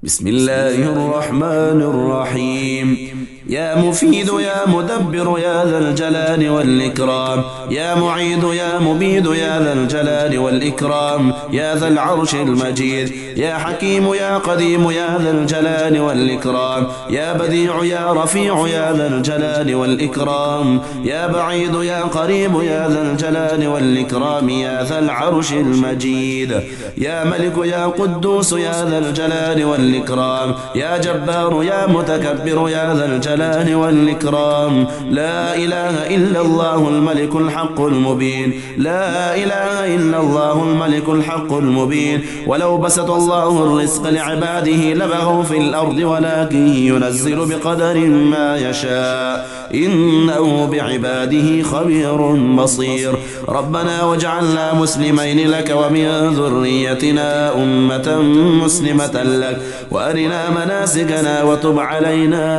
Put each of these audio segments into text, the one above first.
بسم الله الرحمن الرحيم. يا مفيد يا مدبر يا ذا الجلال والإكرام، يا معيد يا مبيد يا ذا الجلال والإكرام، يا ذا العرش المجيد، يا حكيم يا قديم يا ذا الجلال والإكرام، يا بديع يا رفيع يا ذا الجلال والإكرام، يا بعيد يا قريب يا ذا الجلال والإكرام، يا ذا العرش المجيد، يا ملك يا قدوس يا ذا الجلال والإكرام، يا جبار يا متكبر يا ذا الجلال والإكرام. لا إله إلا الله الملك الحق المبين، لا إله إلا الله الملك الحق المبين. ولو بسط الله الرزق لعباده لبغوا في الأرض ولكن ينزل بقدر ما يشاء، إنه بعباده خبير بصير. ربنا واجعلنا مسلمين لك ومن ذريتنا أمة مسلمة لك وأرنا مناسكنا وتب علينا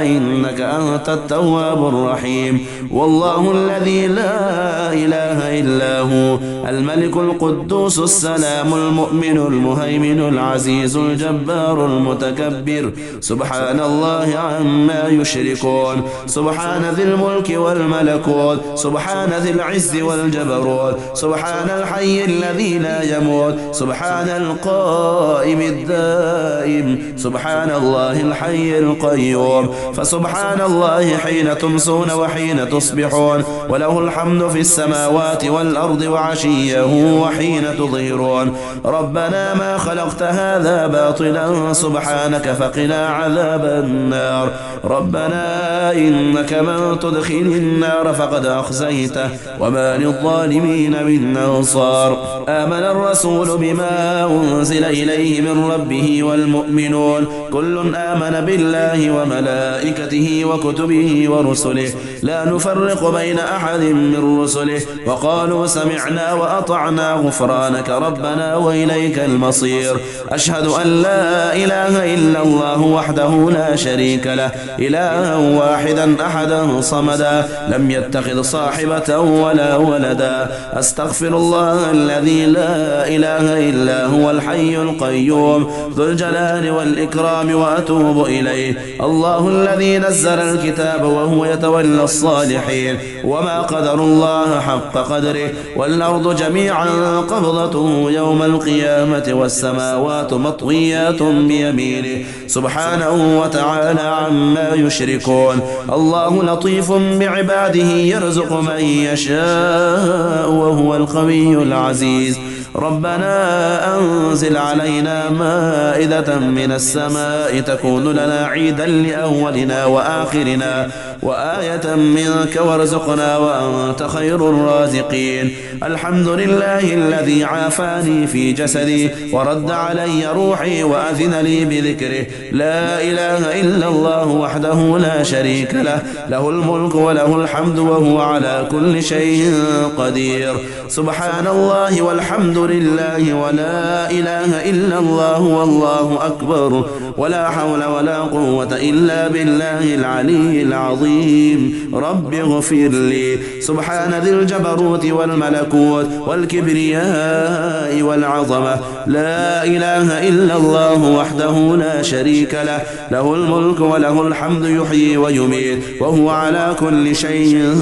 إنك أنت التواب الرحيم. والله الذي لا إله إلا هو الملك القدوس السلام المؤمن المهيمن العزيز الجبار المتكبر، سبحان الله عما يشركون. سبحان ذي الملك والملكوت، سبحان ذي العز والجبروت، سبحان الحي الذي لا يموت، سبحان القائم الدائم، سبحان الله الحي القيوم. فسبحان الله حين تمسون وحين تصبحون، وله الحمد في السماوات والأرض وعشيا وحين تظهرون. ربنا ما خلقت هذا باطلا سبحانك فقنا عذاب النار. ربنا إنك من تدخل النار فقد أخزيته وما للظالمين من أنصار. آمن الرسول بما أنزل إليه من ربه والمؤمنون كل آمن بالله وملائكته وكتبه ورسله لا نفرق بين أحد من رسله وقالوا سمعنا وأطعنا غفرانك ربنا وإليك المصير. أشهد أن لا إله إلا الله وحده لا شريك له إلها واحدا أحدا صمدا لم يتخذ صاحبة ولا ولدا. أستغفر الله الذي لا إله إلا هو الحي القيوم ذو الجلال والإكرام وأتوب إليه. الله الذي نزل الكتاب وهو يتولى الصالحين وما قدر الله حق قدره والأرض جميعا قبضته يوم القيامة والسماوات مطويات بيمينه سبحانه وتعالى عما يشركون. الله لطيف بعباده يرزق من يشاء وهو القوي العزيز. ربنا أنزل علينا مائدة من السماء تكون لنا عيدا لأولنا وآخرنا وآية منك وارزقنا وأنت خير الرازقين. الحمد لله الذي عافاني في جسدي ورد علي روحي وأذن لي بذكره. لا إله إلا الله وحده لا شريك له له الملك وله الحمد وهو على كل شيء قدير. سبحان الله والحمد لله ولا إله إلا الله والله أكبر ولا حول ولا قوة إلا بالله العلي العظيم. رب اغفر لي. سبحان ذي الجبروت والملكوت والكبرياء والعظمة. لا إله إلا الله وحده لا شريك له له الملك وله الحمد يحيي ويميت وهو على كل شيء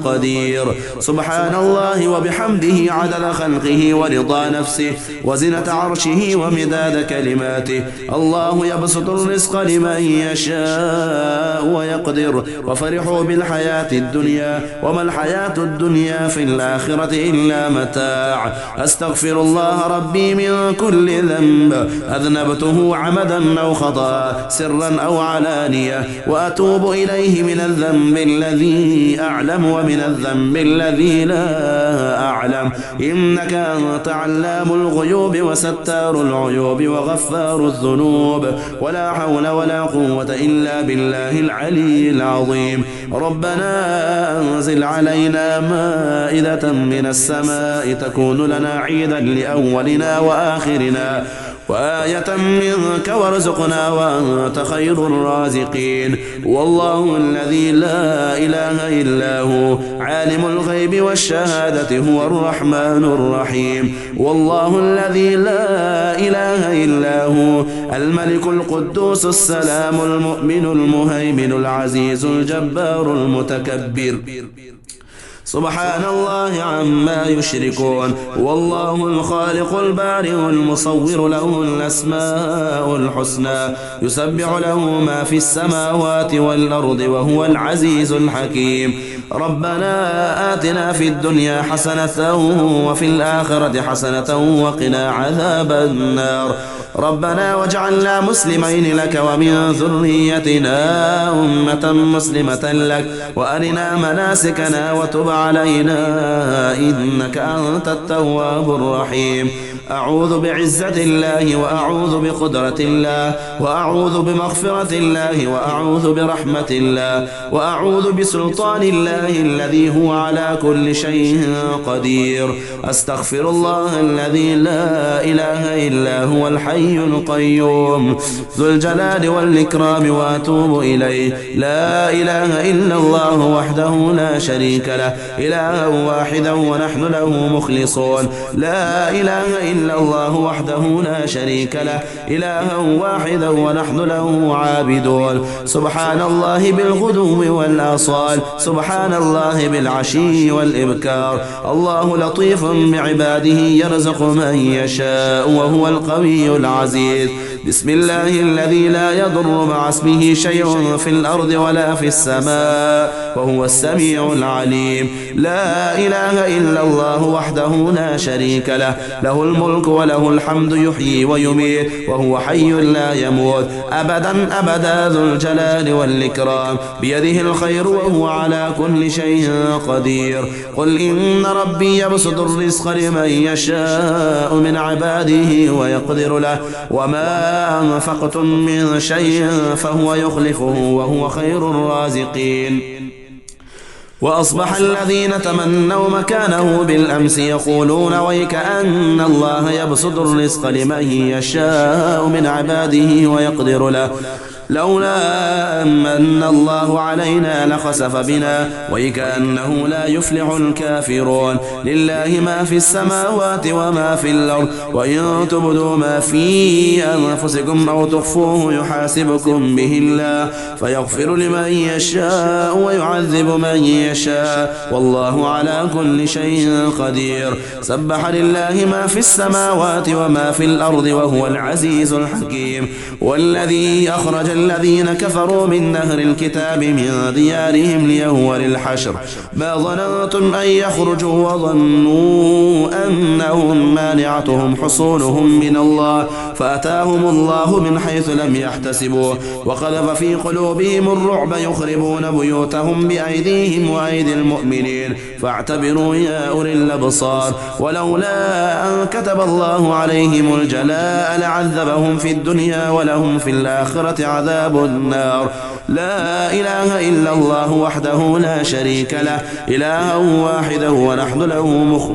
قدير. سبحان الله وبحمده عدد خلقه ورضا نفسه وزنة عرشه ومداد كلماته. الله يبسط الرزق لمن يشاء ويقدر وفرحوا بالحياة الدنيا وما الحياة الدنيا في الآخرة إلا متاع. أستغفر الله ربي من كل ذنب أذنبته عمدا أو خطأ سرا أو علانية وأتوب إليه من الذنب الذي أعلم ومن الذنب الذي لا أعلم إنك أنت علام الغيوب وستار العيوب وغفار الذنوب ولا حول ولا قوة إلا بالله العلي العظيم. ربنا أنزل علينا مائدة من السماء تكون لنا عيدا لأولنا وآخرنا وآية منك وارزقنا وأنت خير الرازقين. والله الذي لا إله إلا هو عالم الغيب والشهادة هو الرحمن الرحيم. والله الذي لا إله إلا هو الملك القدوس السلام المؤمن المهيمن العزيز الجبار المتكبر. سبحان الله عما يشركون. والله الخالق البارئ المصور له الأسماء الحسنى يسبح له ما في السماوات والأرض وهو العزيز الحكيم. ربنا آتنا في الدنيا حسنة وفي الآخرة حسنة وقنا عذاب النار. ربنا واجعلنا مسلمين لك ومن ذريتنا أمة مسلمة لك وأرنا مناسكنا وتب علينا إنك أنت التواب الرحيم. أعوذ بعزة الله وأعوذ بقدرة الله وأعوذ بمغفرة الله وأعوذ برحمة الله وأعوذ بسلطان الله الذي هو على كل شيء قدير. أستغفر الله الذي لا إله إلا هو الحي القيوم ذو الجلال والإكرام وأتوب إليه. لا إله إلا الله وحده لا شريك له إلها واحدا ونحن له مخلصون. لا إله إلا الله وحده لا شريك له إلها واحدا ونحن له عابدون. سبحان الله بالغدو والآصال سبحان الله بالعشي والإبكار. الله لطيف بعباده يرزق من يشاء وهو القوي العزيز. بسم الله الذي لا يضر مع اسمه شيء في الأرض ولا في السماء وهو السميع العليم. لا إله إلا الله وحده لا شريك له له الملك وله الحمد يحيي ويميت وهو حي لا يموت أبدا أبدا ذو الجلال والإكرام بيده الخير وهو على كل شيء قدير. قل إن ربي يبسط الرزق لمن يشاء من عباده ويقدر له وما أنفقتم من شيء فهو يخلفه وهو خير الرازقين. وأصبح الذين تمنوا مكانه بالأمس يقولون ويكأن الله يبسط الرزق لمن يشاء من عباده ويقدر له لولا أمن الله علينا لخسف بنا ويكأنه لا يفلح الكافرون. لله ما في السماوات وما في الأرض وإن تبدوا ما في أنفسكم أو تخفوه يحاسبكم به الله فيغفر لمن يشاء ويعذب من يشاء والله على كل شيء قدير. سبح لله ما في السماوات وما في الأرض وهو العزيز الحكيم. والذي أخرج الذين كفروا من نهر الكتاب من ديارهم ليوم الحشر ما ظننتم أن يخرجوا وظنوا أنهم مانعتهم حصونهم من الله فأتاهم الله من حيث لم يحتسبوا وقذف في قلوبهم الرعب يخربون بيوتهم بأيديهم وأيدي المؤمنين فاعتبروا يا أولي الأبصار. ولولا أن كتب الله عليهم الجلاء لعذبهم في الدنيا ولهم في الآخرة عذاب النار. لا إله إلا الله وحده لا شريك له إلها واحدا ونحن له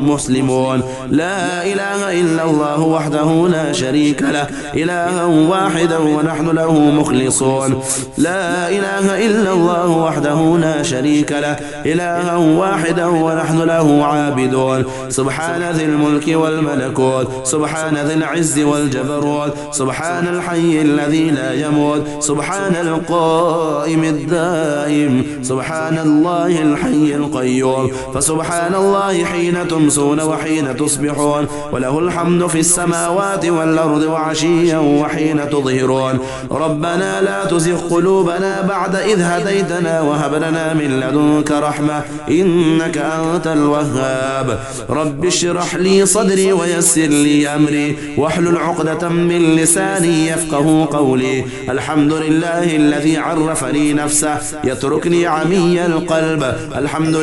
مسلمون. لا إله إلا الله وحده لا شريك له إلها واحدا ونحن له مخلصون. لا إله إلا الله وحده لا شريك له إلها واحدا ونحن له عابدون. سبحان ذي الملك والملكوت سبحان ذي العز والجبروت سبحان الحي الذي لا يموت سبحان القائم الدائم سبحان الله الحي القيوم. فسبحان الله حين تمسون وحين تصبحون وله الحمد في السماوات والأرض وعشيا وحين تظهرون. ربنا لا تزغ قلوبنا بعد إذ هديتنا وهب لنا من لدنك رحمة إنك أنت الوهاب. رب اشرح لي صدري ويسر لي أمري واحلل عقدة من لساني يفقه قولي. الحمد لله الذي عرفني نفسه يتركني عمي القلب. الحمد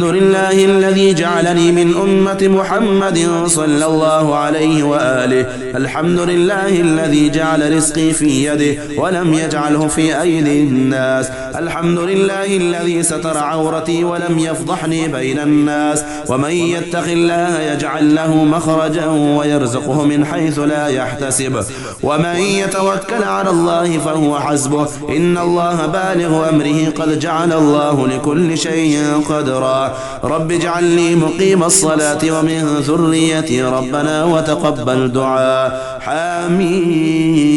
لله الذي جعلني من أمة محمد صلى الله عليه وآله. الحمد لله الذي جعل رزقي في يده ولم يجعله في أيدي الناس. الحمد لله الذي ستر عورتي ولم يفضحني بين الناس. ومن يتق الله يجعل له مخرجا ويرزقه من حيث لا يحتسب. ومن يتوكل على الله فهو حسبه. إن الله بالغ أمره قد جعل الله لكل شيء قدرا. رب اجعلني مقيم الصلاة ومن ذريتي ربنا وتقبل دعاء. حميم.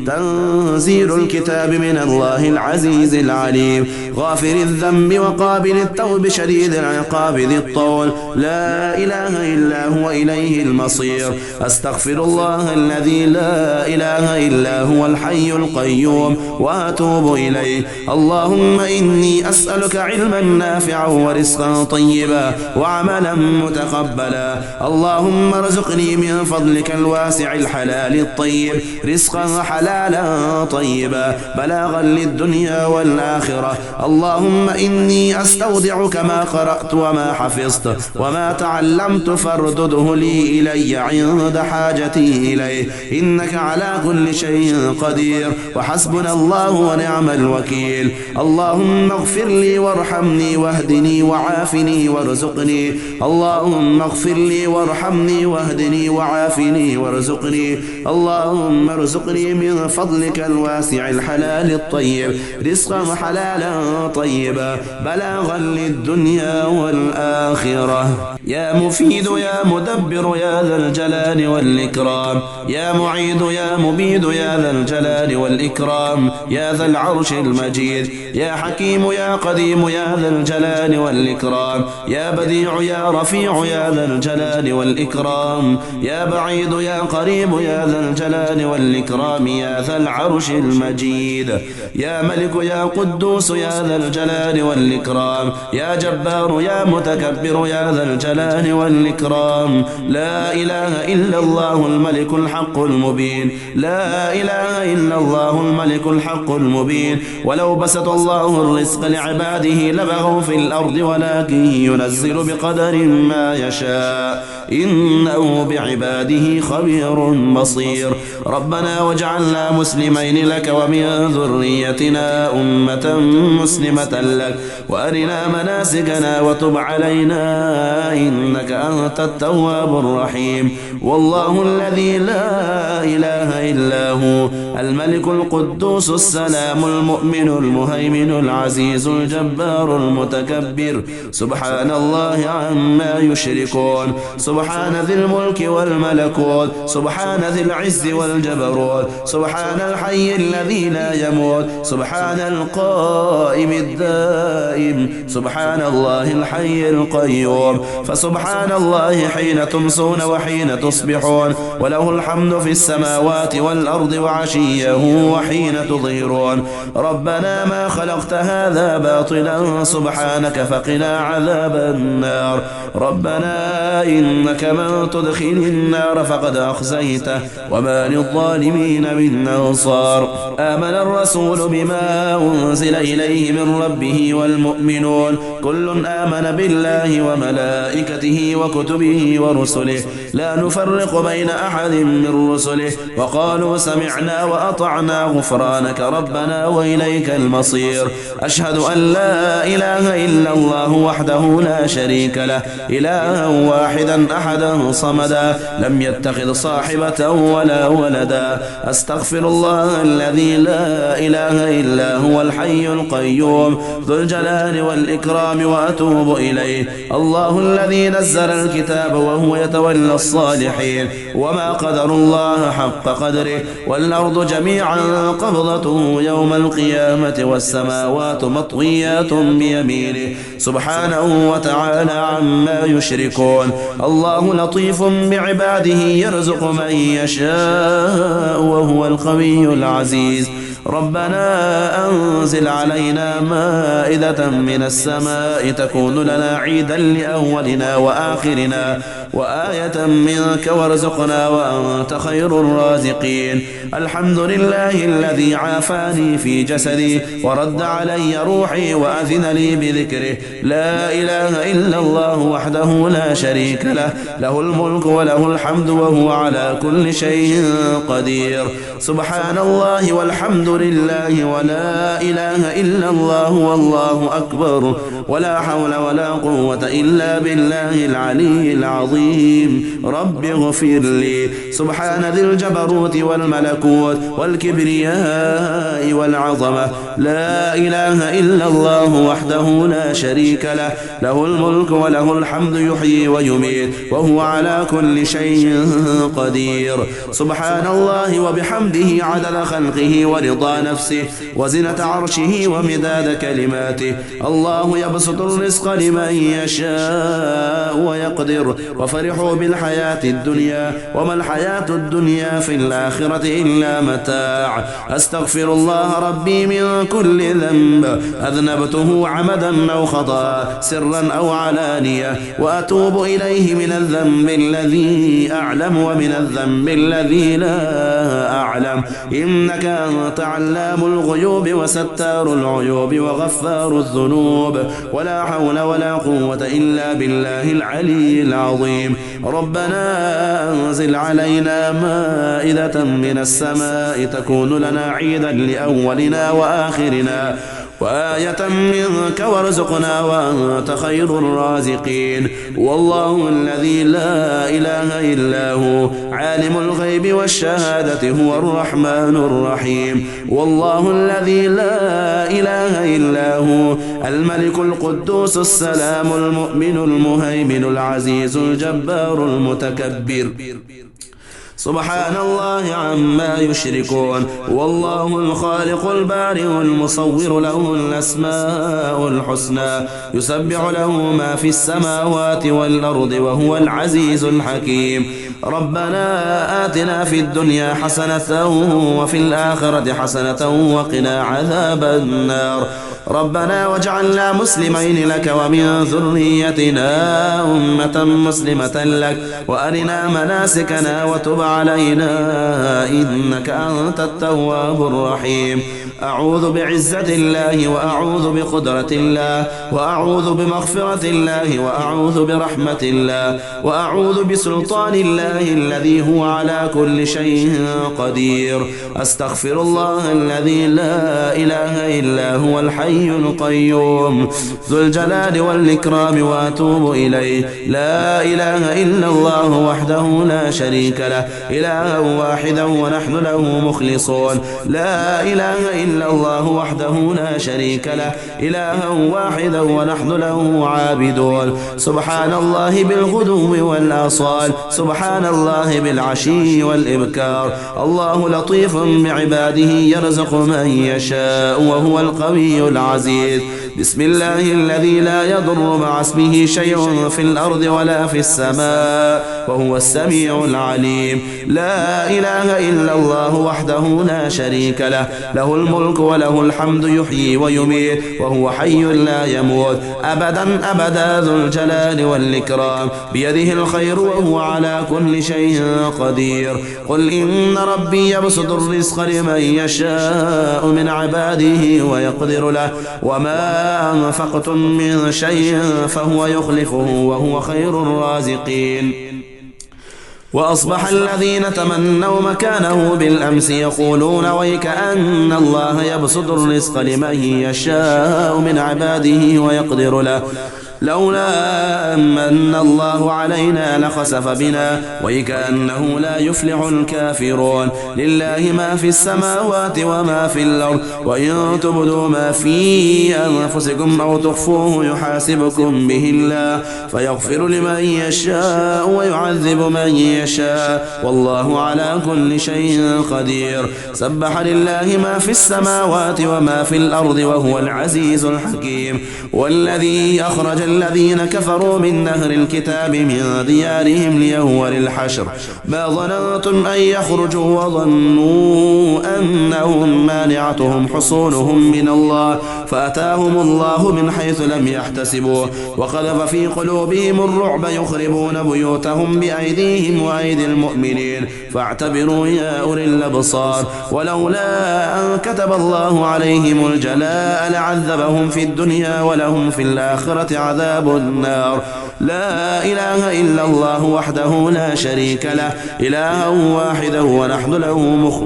تنزيل الكتاب من الله العزيز العليم. غافر الذنب وقابل التوب شديد العقاب ذي الطول. لا إله إلا هو إليه المصير. أستغفر الله الذي لا إله إلا هو الحي القيوم وأتوب إليه. اللهم إني أسألك علما نافعا ورزقا طيبا وعملا متقبلا. اللهم ارزقني من فضلك الواسع الحلال الطيب رزقا حلالا طيبا بلاغا للدنيا والآخرة. اللهم إني أستودعك ما قرأت وما حفظت وما تعلمت فاردده لي إلي عند حاجتي إليه إنك على كل شيء قدير وحسبنا الله ونعم الوكيل. اللهم اغفر لي وارحمني واهدني وعافني وارزقني. اللهم اغفر لي وارحمني واهدني وعافني وارزقني. اللهم ارزقني من فضلك الواسع الحلال الطيب رزقا حلالا طيبا بلاغا للدنيا والآخرة. يا مفيد يا مدبر يا ذا الجلال والإكرام. يا معيد يا مبيد يا ذا الجلال والإكرام. يا ذا العرش المجيد. يا حكيم يا قديم يا ذا الجلال والإكرام. يا بديع يا رفيع يا ذا الجلال والإكرام. يا بعيد يا قريب يا ذا الجلال والإكرام. يا ذا العرش المجيد. يا ملك يا قدوس يا ذا الجلال والإكرام. يا جبار يا متكبر يا ذا الجلال والإكرام. لا إله إلا الله الملك الحق المبين. لا إله إلا الله الملك الحق المبين. ولو بسط الله الرزق لعباده لبغوا في الأرض ولكن ينزل بقدر ما يشاء إنه بعباده خبير بصير. ربنا واجعلنا مسلمين لك ومن ذريتنا أمة مسلمة لك وأرنا مناسكنا وتب علينا إنك أنت التواب الرحيم. والله الذي لا إله إلا هو الملك القدوس السلام المؤمن المهيمن العزيز الجبار المتكبر. سبحان الله عما يشركون. سبحان ذي الملك والملكوت. سبحان ذي العز والجبروت. سبحان الحي الذي لا يموت. سبحان القائم الدائم. سبحان الله الحي القيوم. فسبحان الله حين تمسون وحين تصبحون وله الحمد في السماوات والأرض وعشيا وحين تظهرون. ربنا ما خلقت هذا باطلا سبحانك فقنا عذاب النار. ربنا إنك من تدخل النار فقد أخزيته وما للظالمين من أنصار. آمن الرسول بما أنزل إليه من ربه والمؤمنون كل آمن بالله وملائكته وكتبه ورسله لا نفرق بين أحد من رسله وقالوا سمعنا وأطعنا غفرانك ربنا وإليك المصير. أشهد أن لا إله إلا الله وحده لا شريك له إلها واحدا أحدا صمدا لم يتخذ صاحبة ولا ولدا. أستغفر الله الذي لا إله إلا هو الحي القيوم ذو الجلال والإكرام وأتوب إليه. الله الذي نزل الكتاب وهو يتولى الصالحين وما قدر الله حق قدره والأرض جميعا قبضته يوم القيامة والسماوات مطويات بيمينه سبحانه وتعالى عما يشركون. الله لطيف بعباده يرزق من يشاء وهو القوي العزيز. ربنا أنزل علينا مائدة من السماء تكون لنا عيدا لأولنا وآخرنا وآية منك وارزقنا وأنت خير الرازقين. الحمد لله الذي عافاني في جسدي ورد علي روحي وأذن لي بذكره. لا إله إلا الله وحده لا شريك له، له الملك وله الحمد وهو على كل شيء قدير. سبحان الله والحمد لله ولا إله إلا الله والله أكبر، ولا حول ولا قوة إلا بالله العلي العظيم. رب اغفر لي. سبحان ذي الجبروت والملكوت والكبرياء والعظمة. لا إله إلا الله وحده لا شريك له، له الملك وله الحمد يحيي ويميت وهو على كل شيء قدير. سبحان الله وبحمده عدد خلقه ورضا نفسه وزنة عرشه ومداد كلماته. الله يبسط الرزق لمن يشاء ويقدر، وفرحوا بالحياة الدنيا وما الحياة الدنيا في الآخرة إلا متاع. أستغفر الله ربي من كل ذنب أذنبته عمدا أو خطأ سرا أو علانية، وأتوب إليه من الذنب الذي أعلم ومن الذنب الذي لا أعلم، إنك أنت علام الغيوب وستار العيوب وغفار الذنوب، ولا حول ولا قوة إلا بالله العلي العظيم. ربنا أنزل علينا مائدة من السماء تكون لنا عيدا لأولنا وآخرنا وآية منك وارزقنا وأنت خير الرازقين. والله الذي لا إله إلا هو عالم الغيب والشهادة هو الرحمن الرحيم. والله الذي لا إله إلا هو الملك القدوس السلام المؤمن المهيمن العزيز الجبار المتكبر. سبحان الله عما يشركون. والله الخالق البارئ المصور له الأسماء الحسنى يسبح له ما في السماوات والأرض وهو العزيز الحكيم. ربنا آتنا في الدنيا حسنة وفي الآخرة حسنة وقنا عذاب النار. ربنا واجعلنا مسلمين لك ومن ذريتنا أمة مسلمة لك وأرنا مناسكنا وتب علينا إنك أنت التواب الرحيم. أعوذ بعزة الله وأعوذ بقدرة الله وأعوذ بمغفرة الله وأعوذ برحمة الله وأعوذ بسلطان الله الذي هو على كل شيء قدير. أستغفر الله الذي لا إله إلا هو الحي القيوم ذو الجلال والإكرام وأتوب إليه. لا إله إلا الله وحده لا شريك له، إلها واحدا ونحن له مخلصون. لا إله إلا الله وحده لا شريك له، إلها واحدا ونحن له عابدون. سبحان الله بالغدو والآصال، سبحان الله بالعشي والإبكار. الله لطيف بعباده يرزق من يشاء وهو القوي العزيز. بسم الله الذي لا يضر مع اسمه شيء في الأرض ولا في السماء وهو السميع العليم. لا إله إلا الله وحده لا شريك له، له الملك وله الحمد يحيي ويميت وهو حي لا يموت أبدا أبدا ذو الجلال والإكرام. بيده الخير وهو على كل شيء قدير. قل إن ربي يبسط الرزق لمن يشاء من عباده ويقدر له وما أنفقتم من شيء فهو يخلفه وهو خير الرازقين. وأصبح الذين تمنوا مكانه بالأمس يقولون ويكأن الله يبسط الرزق لمن يشاء من عباده ويقدر له لولا أمن الله علينا لخسف بنا ويكأنه لا يفلح الكافرون. لله ما في السماوات وما في الأرض وإن تبدوا ما في أنفسكم أو تخفوه يحاسبكم به الله فيغفر لمن يشاء ويعذب من يشاء والله على كل شيء قدير. سبح لله ما في السماوات وما في الأرض وهو العزيز الحكيم. والذي أخرج الذين كفروا من أهل الكتاب من ديارهم لأول الحشر ما ظننتم أن يخرجوا وظنوا أنهم مانعتهم حصونهم من الله فأتاهم الله من حيث لم يحتسبوا وقذف في قلوبهم الرعب يخربون بيوتهم بأيديهم وأيدي المؤمنين فاعتبروا يا أولي الأبصار ولولا أن كتب الله عليهم الجلاء لعذبهم في الدنيا ولهم في الآخرة عذاب النار لا إله إلا الله وحده لا شريك له إلها واحدا ونحن له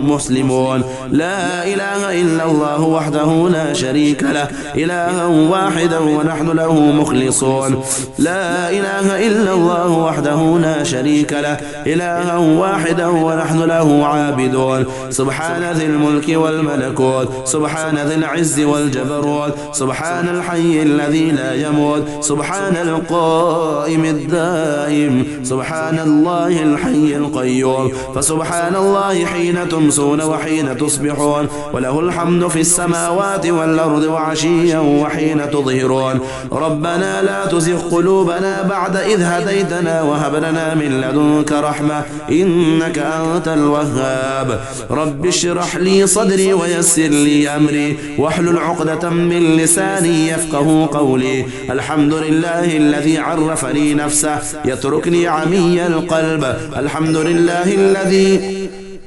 مسلمون لا إله إلا الله وحده لا شريك له إلها واحدا ونحن له مخلصون لا إله إلا الله وحده لا شريك له إلها واحدا ونحن له عابدون سبحان ذي الملك والملكوت سبحان ذي العز والجبروت سبحان الحي الذي لا يموت سبحان القائم الدائم سبحان الله الحي القيوم فسبحان الله حين تمسون وحين تصبحون وله الحمد في السماوات والأرض وعشيا وحين تظهرون ربنا لا تزغ قلوبنا بعد إذ هديتنا وهب لنا من لدنك رحمة إنك أنت الوهاب رب اشرح لي صدري ويسر لي أمري واحلل عقدة من لساني يفقه قولي الحمد لله الذي عرفني نفسه يتركني عمي القلب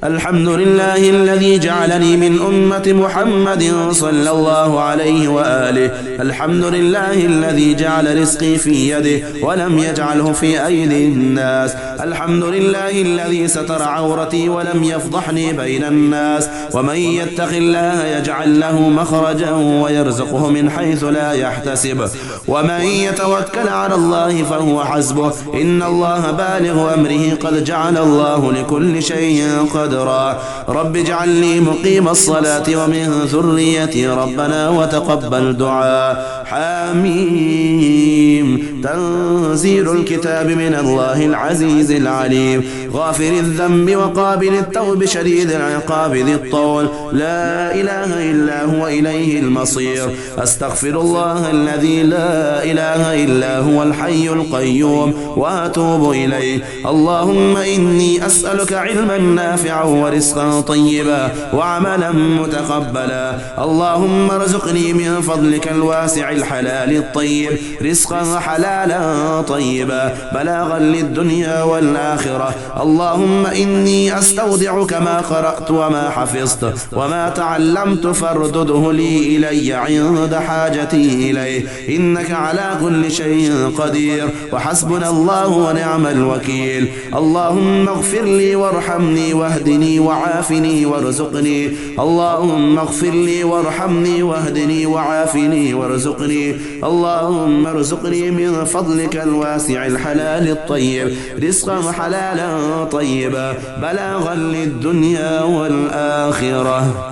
الحمد لله الذي جعلني من أمة محمد صلى الله عليه وآله الحمد لله الذي جعل رزقي في يده ولم يجعله في أيدي الناس الحمد لله الذي ستر عورتي ولم يفضحني بين الناس ومن يتق الله يجعل له مخرجا ويرزقه من حيث لا يحتسب ومن يتوكل على الله فهو حسبه إن الله بالغ أمره قد جعل الله لكل شيء قدرا رب اجعلني مقيم الصلاة ومن ذريتي ربنا وتقبل دعاء حميم تنزيل الكتاب من الله العزيز العليم غافر الذنب وقابل التوب شديد العقاب ذي الطول لا إله إلا هو إليه المصير أستغفر الله الذي لا إله إلا هو الحي القيوم وأتوب إليه اللهم إني أسألك علما نافعا ورزقا طيبا وعملا متقبلا اللهم ارزقني من فضلك الواسع الحلال الطيب رزقا حلالا طيبا بلاغا للدنيا والآخرة اللهم إني أستودعك ما قرأت وما حفظت وما تعلمت فاردده لي إلي عند حاجتي إليه إنك على كل شيء قدير وحسبنا الله ونعم الوكيل اللهم اغفر لي وارحمني واهدني وعافني وارزقني اللهم اغفر لي وارحمني واهدني وعافني وارزقني اللهم ارزقني من فضلك الواسع الحلال الطيب رزقا حلالا طيبا بلاغا للدنيا والآخرة